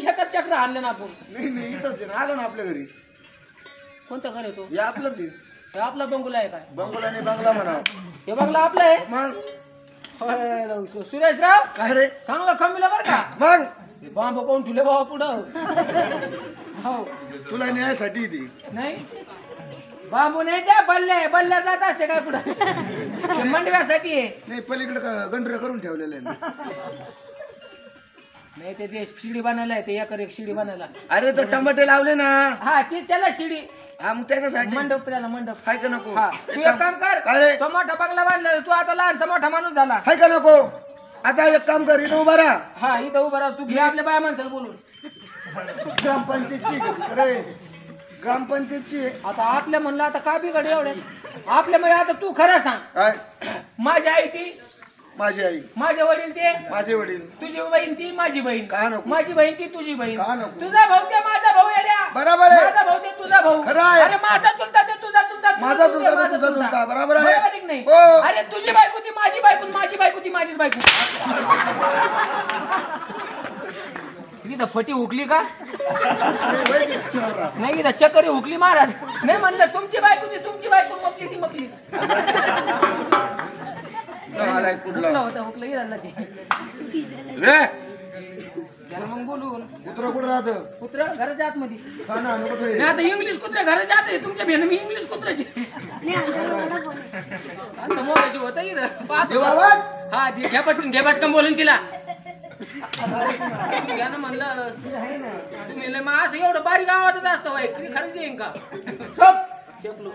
शकत चक्र आणलं ना आपण. नाही नाही इथंच आहे ना, आलो ना आपल्या घरी. कोणतं घर आहे तो? हे आपलंच आहे. हे आपला बंगला आहे काय? बंगला नाही बंगला म्हणा. हे बंगला आपला आहे. मग सुरेशराव काय रे? चांगलं कमीला बरं का. मग बांब कोण ठुले बाबा पुढं. हो तुला न्यायासाठी ती नाही बांबू नाही त्या बल्ल्या जात असते काय पुढं. मंडव्यासाठी आहे. नाही पलीकडे गंडर करून ठेवलेलं आहे ना. नाही ते शिडी बनायला आहे ते एकर एक शिडी बनायला. अरे तर टमाटे लावले ना. हा ती त्याला शिडी हा मग त्याच्यासाठी मंडप त्याला मंडप. हाय का नको? हा तू एक काम कर. काय रे? तो मोठा बंगला बांधला तू आता लहानचा मोठा माणूस झाला. हाय का नको? आता एक काम कर इथं उभा राहा. हा इथं उभा राहा तू घे आपल्या बाया माणसाला बोलून. ग्रामपंचायतची अरे ग्रामपंचायतची आता आपल्या म्हणलं आता का बिघड एवढे आपल्या म्हणजे आता तू खरं सांग. काय? माझी आई ती माझी आई माझे वडील ते माझे वडील तुझी बहीण ती माझी बहीण. का नको? माझी बहीण ती तुझी बहीण. का नको? तुझा भाऊ ते माझा भाऊ येड्या. बरोबर आहे. माझा भाऊ ते तुझा भाऊ. खरं आहे. अरे माझा चुलता ते तुझा चुलता. माझा चुलता ते तुझा चुलता. बरोबर आहे. बरोबर आहे की नाही? हो. अरे तुझी बायको ती माझी बायको माझी बायको ती माझीच बायको. इथं फटी हुकली का? नाही इथं चक्करी हुकली महाराज. नाही म्हणलं तुमची बायको ती तुमची बायको मपली ती मपली. हुकलं होतं हुकलं इराला ते. रे त्याला मग बोलून कुत्र कुठं राहतं? कुत्रा घराच्या आतमध्ये. का ना नको तो नाही आता इंग्लिश कुत्रे घराच्या आत आहे तुमच्या भेन मी इंग्लिश कुत्र्याची. आता मोगाशी होतं इथं पाहतो. बाबा हा ती घे पटकन बोलून तिला. त्यानं म्हणलं तुम्ही लय मग असं एवढं बारीक आवाजच असतं बाई किती खरंच येईन का? शेपलो.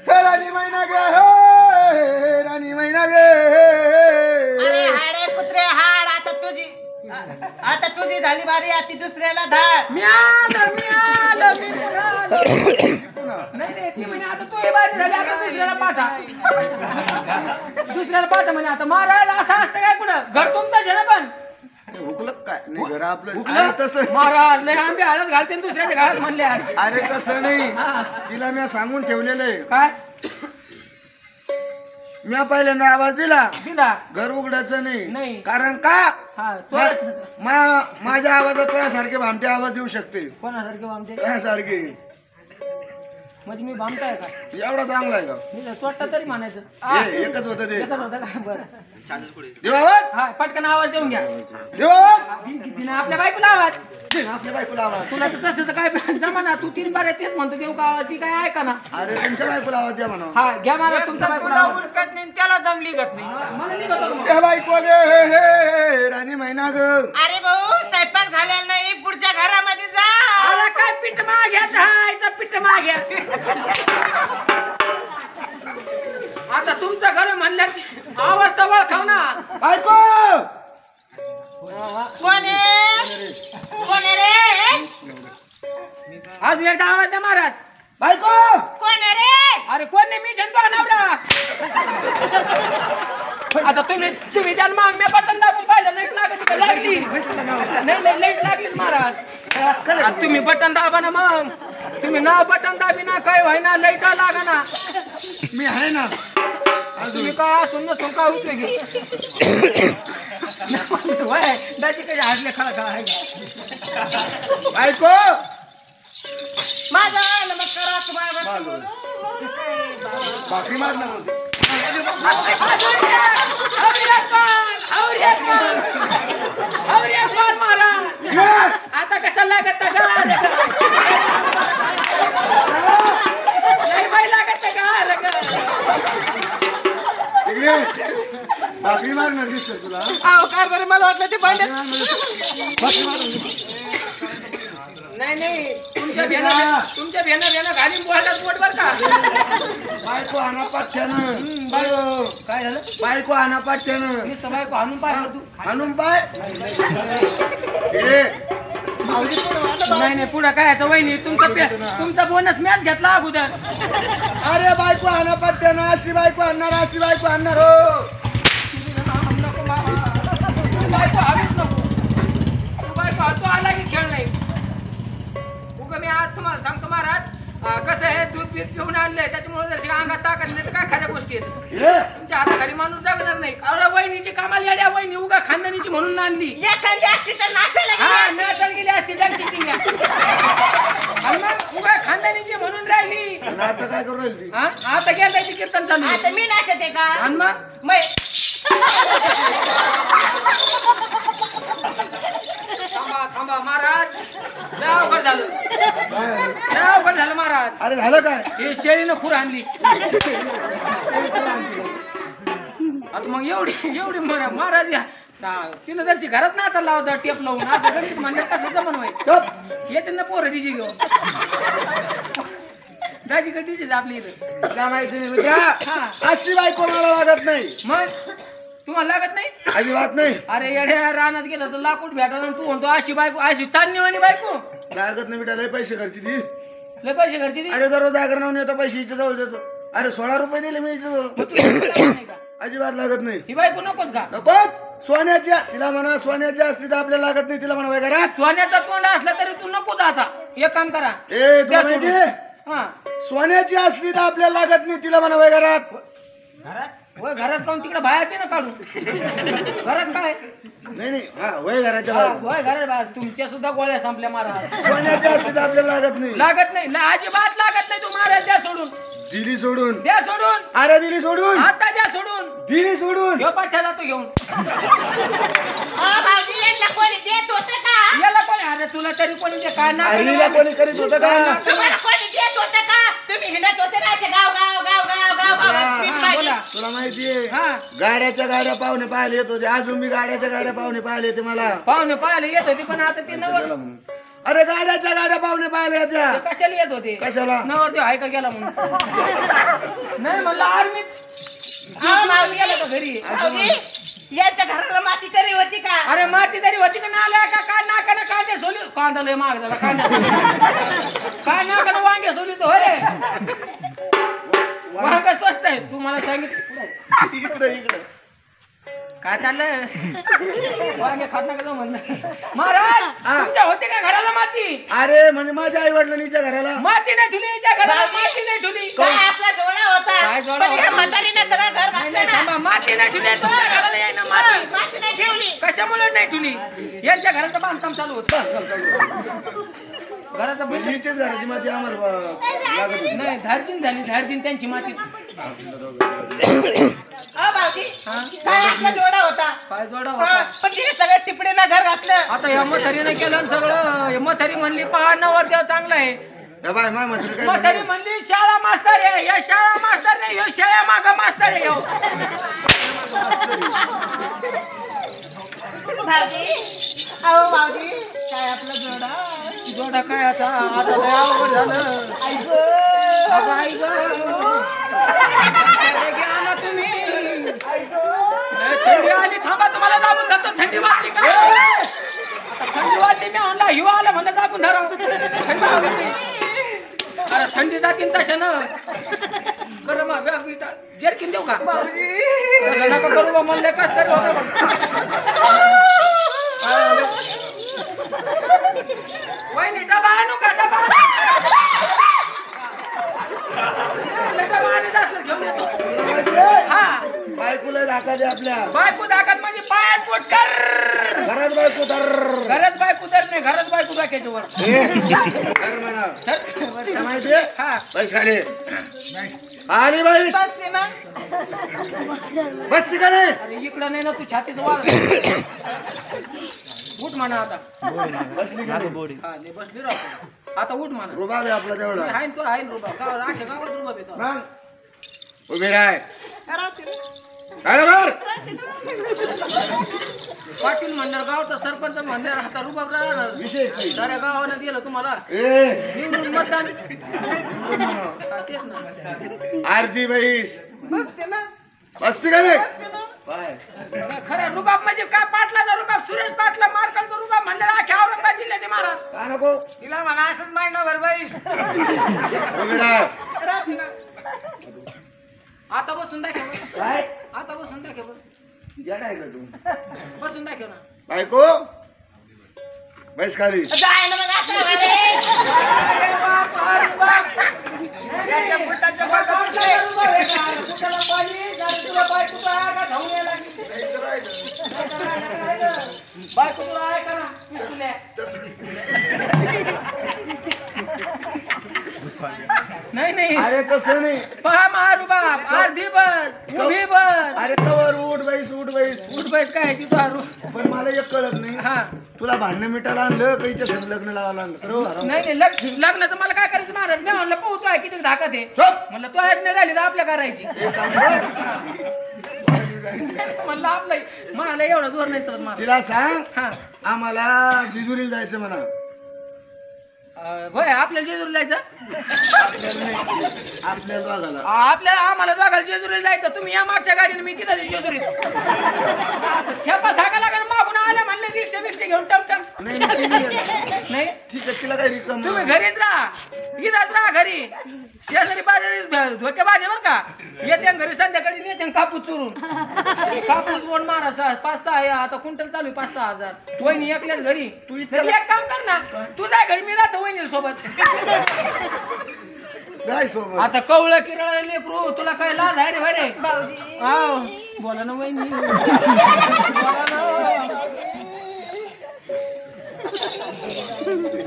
हे राणी मैना गे हे राणी मैना गे. अरे हाडे कुत्रे हाड आता तुझी झाली बारी आता दुसऱ्याला धाड. मी आलं. नाही ती म्हणे आता तू हे बारी झाली आता दुसऱ्याला पाठा म्हणे आता महाराज असं असतं काय कुठं घर तुमचं ना पण हुकलं काय नाही घर आपलं. अरे तसं महाराज लय आंबे हळद घालते दुसऱ्याच्या घरात म्हणले. अरे तसं नाही तिला मी सांगून ठेवलेलं आहे. काय मी पहिल्यांदा आवाज दिला दिला घर उघडायचं नाही. नाही. कारण का हा माझ्या आवाजात तुझ्यासारखे भामटे आवाज देऊ शकते. कोणासारखे आमचे तुझ्यासारखे म्हणजे मी भामटाय का? एवढा चांगला आहे का? मी स्वतः तरी म्हणायचं. हे, एकच होतं ते. एकच होतं का? बरं देऊ आवाज हा पटकन आवाज देऊन घ्या. देऊ आवाज तिने आपल्या बायकोला आवाज. आपल्या बायकोला आवाज. तुला तर तसं तर काय जमा ना तू 3 बार तेच म्हणतो देऊ का आवाज ती काय ऐका ना. अरे तुमच्या बायकोला आवाज द्या म्हणा. हा घ्या मला तुमच्या बायकोला आवाज. उरकत नाही त्याला दमली गत नाही. मला नाही बघा मग. ए बायको गे हे राणी मैना ग. अरे भाऊ स्वयंपाक झालेला नाही पुढच्या घरामध्ये जा. आला काय पीठ माग्याचा हायचा पीठ माग्या. आता तुमचं घर म्हणल्यात आवाज तर ओळखाव ना. बायको कोण आहे रे? अजून एकदा आवाज द्या महाराज. बायको कोण आहे रे? अरे कोण नाही मी जनतो नवरा. आता तुम्ही द्या मग मी बटन दाबून पाहिलं लाईट लागली. नाही लाईट लागली महाराज. आता तुम्ही बटन दाबा ना मग. तुम्ही नाव बटन दाबी ना काय व्हायना लाईट लागा ना. मी आहे ना. तुम्ही काय असून नसून काय उपयोगी. दाजी कशी हाडले खळा खळा आहे का? बायको माझा नमस्कार तुम्हाला. भाकरी मारणार होते. आता कसं लागत लागत इकडे भाकरी मारणार दिसत तुला. काय बरं मला वाटलं ते भांडे. भाकरी मारणार. नाही तुमच्या भेना घालीन बोलतात पोट बर का. बायको आणा पाठ्यानं. काय झालं? बायको आणा पाठ्यानं. नुसतं बायको आणून पाहिलं तू. आणून पाय. इकडे नाही पुढं काय आता वहिनी तुमचा बोनस मॅच घेतला अगोदर. अरे बायको आणा पाठ्यानं. अशी बायको आणणार अशी बायको आणणार हो. नको बायको हवीच नको. तू बायको तो आला की खेळ नाही. मी आज तुम्हाला सांगतो महाराज कसं आहे दूध बीत पिऊन आणलंय त्याच्यामुळे जर अंगात ताकद नाही तर काय खाऱ्या गोष्टी आहेत. तुमच्या हाताखाली माणूस जगणार नाही. अरे वहिनीची कामाला येड्या वहिनी उगा खानदानीची म्हणून आणली. एखादी असती तर नाचायला हा गेली. नाचायला गेली काय करू राहील ती? हा? आता गेंदाची कीर्तन चालू आहे. आता मी नाचते का आणि मग थांबा थांबा महाराज लय अवघड झालं लय अवघड झालं महाराज. अरे झालं काय? हे शेळीनं खूर आणली आता मग एवढी महाराज तिनं जरची घरात नाचा लावता टेप लावून असं गणित म्हणजे कसं जमन व्हाय चुप. येते ना पोरं डीजे घेऊन दाजी का डीजे आपली इथं तुला माहिती नाही मित्रा हा अशी बायको मला लागत नाही मग तुम्हाला लागत नाही. अजिबात नाही अरे येड्या रानात गेलं तर लाकूड भेटला आणि तू म्हणतो अशी बायको अशी चांदणीवाणी बायको लागत नाही मित्रा लय पैसे खर्ची ती लय पैसे घरची ती. अरे दररोज जागरण येतो पैसे हिच्या जवळ देतो अरे 16 रुपये दिले मी हिच्या जवळ नाही का? अजिबात लागत नाही ही बायको नकोच का. नकोच सोन्याची तिला म्हणा सोन्याची असली तर आपल्याला लागत नाही तिला म्हणा वय घरात सोन्याचा तोंड असला तरी तू नकोच आता एक काम करा ए द्या तुला सोडून. माहिती हा सोन्याची असली तर आपल्याला लागत नाही तिला म्हणा वय घरात होय घरात काऊन तिकडे बाहेर ते ना काढू घरात काय नाही हा वय घराच्या हा, बाहेर होय घरात बाहेर तुमच्या सुद्धा गोळ्या संपल्या महाराज. सोन्याची असली तर आपल्याला लागत नाही लागत नाही अजिबात लागत नाही तू महाराज द्या सोडून दिली सोडून द्या सोडून अरे दिली सोडून आता द्या सोडून दिली सोडून ह्यो पाठ्या जातो घेऊन भाऊजी यांना कोणी देत होतं का याला कोणी अरे तुला तरी कोणी ते काय ना अहिलीला कोणी करीत होतं का तुम्हाला कोणी देत होतं का तुम्ही हिंडत होते ना असे गाव गाव गाव गाव गाव गाव हा, पीठ हा, मागे. बोला. तुला माहितीये हा गाड्याच्या गाड्या पाहुणे पाहिले येत होते अजून मी गाड्याच्या गाड्या पाहुणे पाहिले येते मला पाहुणे पाहायला येत होते पण आता ते नवर अरे गाड्याच्या गाड्या पाहुणे पाहिले येत्या ते कशाला येत होते कशाला नवर ते हाय का गेला म्हणून नाही म्हणलं आर्मीत भाऊजी, गेला का घरी भाऊजी, यांच्या घराला माती तरी होती का अरे माती तरी होती का नाल्या का काय नाकानं कांदे सोली कांदा लय महाग झाला कांदा काय नाकानं वांगे सोली तो अरे वांग स्वस्त आहे तू मला सांगितलं इकडे इकडे काय चाललंय वांगे खात नका जाऊ म्हणलं महाराज तुमच्या होते का घराला माती अरे म्हणजे माझ्या आई वडिलांच्या घराला माती नाही ठुली याच्या घराला माती नाही ठुली काय आपला जोडा होता काय जोडा पण ह्या होता? म्हातारीनं सगळं घर नाही घातलं नाही ना थांबा माती नाही ठुली तुमच्या घराला येईना माती माती नाही ठेवली कशामुळे नाही ठुली यांच्या घराचं बांधकाम चालू होतं घराचं बांधकाम- हीचीच घराची माती आम्हाला लागत होती नाही धार्जिन त्यांची माती भाऊजी हा? काय आपला जोडा होता काय जोडा हा, होता पण तिने सगळं टिपडीनं घर घातलं आता या म्हातारीने केलं आणि सगळं हे म्हातारी म्हणली पहा नवर देव चांगला आहे बाय माय म्हातारी काय म्हातारी म्हणली? म्हणली शाळा मास्तर आहे या शाळा मास्तर नाही ह्यो शाळा माग मास्तर आहे ह्यो. भाऊजी अहो भाऊजी काय आपला जोडा जोडा काय आता आता लय अवघड झालं आई अगं आई गं. आमच्याकडे घ्या ना तुम्ही लय थंडी आली थांबा तुम्हाला दाबून धरतो थंडी वाटली का आता थंडी वाटली मी म्हणला हिवा आला म्हणलं दाबून धरा थंडी वाजली. अरे थंडी जातीन तशा ना गरम बॅग बिटा जर्किन देऊ का तसं नका करू बा म्हणले कस तरी होतं वहिनी डबा आणू का डबा डबा आणत असलं घेऊन येतो हा बायकोला धाका दे आपल्या बायको दाखत म्हणजे पायात पोट कर घरात बायको तर घरात बायको तर नाही घरात बायको टाकायचं वर कर म्हणा. धर. काय माहितीये हा बस खाली आली बाई बसते ना बसती का नाही अरे इकडं नाही ना तू छातीत वार उठ म्हणा आता बसली का नाही? हा नाही बसली राहतो आता उठ म्हणा रुबाब आहे आपला तेवढा आहे तो आहे रुबा गावात आख्या गावात रुबा येतो मग उभी राय राहते ना. काय रे बर पाटील म्हणणार गावचा सरपंच म्हणणार आता रुबाब राहणार विषय काय? साऱ्या गावानं दिलं तुम्हाला ए निवडून मतदान हा, तेच ना आरती बाईस बसते ना बसती का नाही बसते ना. बाय नाही, खरं रुबाब म्हणजे काय पाटलाचा रुबाब सुरेश पाटला मार्कलचा रुबाब म्हणलेला अख्या औरंगाबाद जिल्ह्यात महाराज काय नको तिला म्हणा असंच महिनाभर बाईस उभी राय राहते ना. आता बसून दाखव बरं. काय आता बसून दाखव बरं. येड आहे का तू बसून दाखव ना बायको बैस खाली जाय ना मग आता अरे. अरे बाप, अरे बाप. याच्या बुटाच्या बाप, बाबा बुटाला रुबाब आहे का? बुटाला पाणी, जरा तुला बायकोचं आहे का? धावून यायला लागली. बायको तुला आहे का ना पिस्तुल्या? नाही नाही नाही अरे तसं नाही. पहा मारू बाप अर्धी बस उभी बस अरे तवर उठ बैस उठ बैस. उठ बस काय ह्याची तू आरू पण मला एक कळत नाही, हा तुला भांडणं मिटायला आणलं काहीच्या संग लग्न लावायला आणलं खरं हराम. नाही नाही लग्नाचं मला काय करायचं महाराज मी म्हणलं पोहतो आहे किती धाकत आहे चुप. म्हणलं तो आज नाही राहिली तर आपल्या करायची एक काम कर. म्हणलं आपलं म्हणाला एवढा जोर नाही चलत मला तिला सांग हा आम्हाला जेजुरीला जायचं म्हणा. होय आपल्याला जेजुरीला जायचं आपल्याला नाही, आपल्या दोघाला. आपल्याला आम्हाला दोघाला जेजुरीला जायचं तुम्ही या मागच्या गाडीने मी तिथं जेजुरीत ठेपा सांगा लागेल मागून आल्या म्हणले रिक्षा बिक्षा घेऊन टमटम नाही नाही, ती नाही येत. नाही ठीक आहे तिला काय रिकाम तुम्ही घरीच राहा इथंच राहा घरी शेजारी बाजारी धोके बाजे बर का येते घरी संध्याकाळी येते कापूस चुरून कापूस बोन मारा 5-6 आता क्विंटल चालू 5-6 हजार वहिनी एकल्याच घरी तू तरी एक काम कर ना तू जाय घरी मी राहतो वहिनी सोबत गाय सोबत. आता कवळं किरळ लेकरू तुला काय लाज आहे रे भरे भाऊजी आव बोला ना वहिनी बोला ना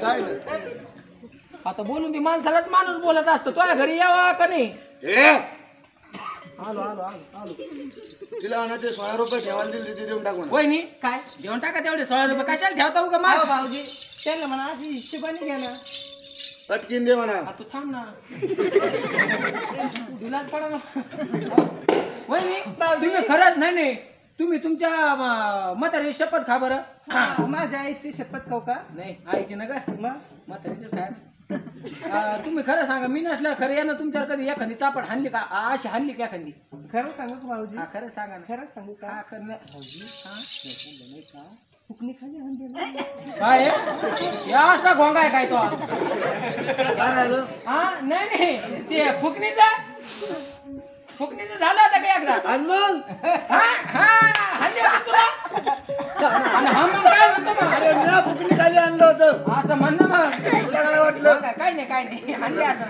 जाय ना. आता बोलून ती माणसालाच माणूस बोलत असतो तुझ्या घरी यावा का नाही ए आलो आलो आलो आलो तिला ना ते 16 रुपये ठेवायला दिले ते देऊन टाकून. वहिनी काय देऊन टाका तेवढे 16 रुपये कशाला ठेवता उगा माग भाऊजी त्यांना म्हणा आधी हिशोबाने घ्या ना. पटकीन दे म्हणा. तू थांब ना दिलाच पडा ना वहिनी तुम्ही खरंच नाही नाही तुम्ही तुमच्या म्हातारी शपथ खा बरं माझ्या आईची शपथ खाऊ का? नाही आईची ना का मग म्हातारीचीच काय तुम्ही खरं सांगा मी नसल्या खरं यानं तुमच्यावर कधी एखादी चापट हाणली का अशी हाणली का एखादी खरं सांगू का भाऊजी? हा खरं सांगा ना खरं सांगू का? का खरं नाही भाऊजी हा का फुकणी खाली आणली काय आहे? या असा घोंगा आहे काय तो काय झालं? हा नाही नाही ते फुकणीचं झालं होतं का एकदा आणि मग हा हा हल्ली होती तुला आणि हा मग काय म्हणतो मग अरे मी फुकणी खाली आणलं होतं. असं म्हणणं मग तुला काय वाटलं? काय नाही काय नाही हल्ली असं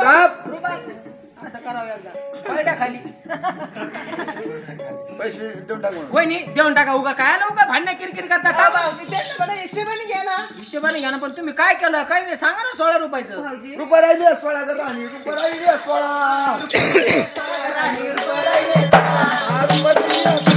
चाप. असं करावं एकदा पलट्या खाली पैसे देऊन टाक म्हणा. वहिनी देऊन टाका उगा काय आलं उगा भांडणं किरकिर करता का भाऊजी त्यांना म्हणा हिशोबाने घ्या ना. हिशोबाने घ्या ना पण तुम्ही काय केलं काही नाही सांगा ना 16 रुपयाचं भाऊजी रुपये राहिली 16 कर राणी. रुपये राहिली 16. रुपये राहिले. रुपये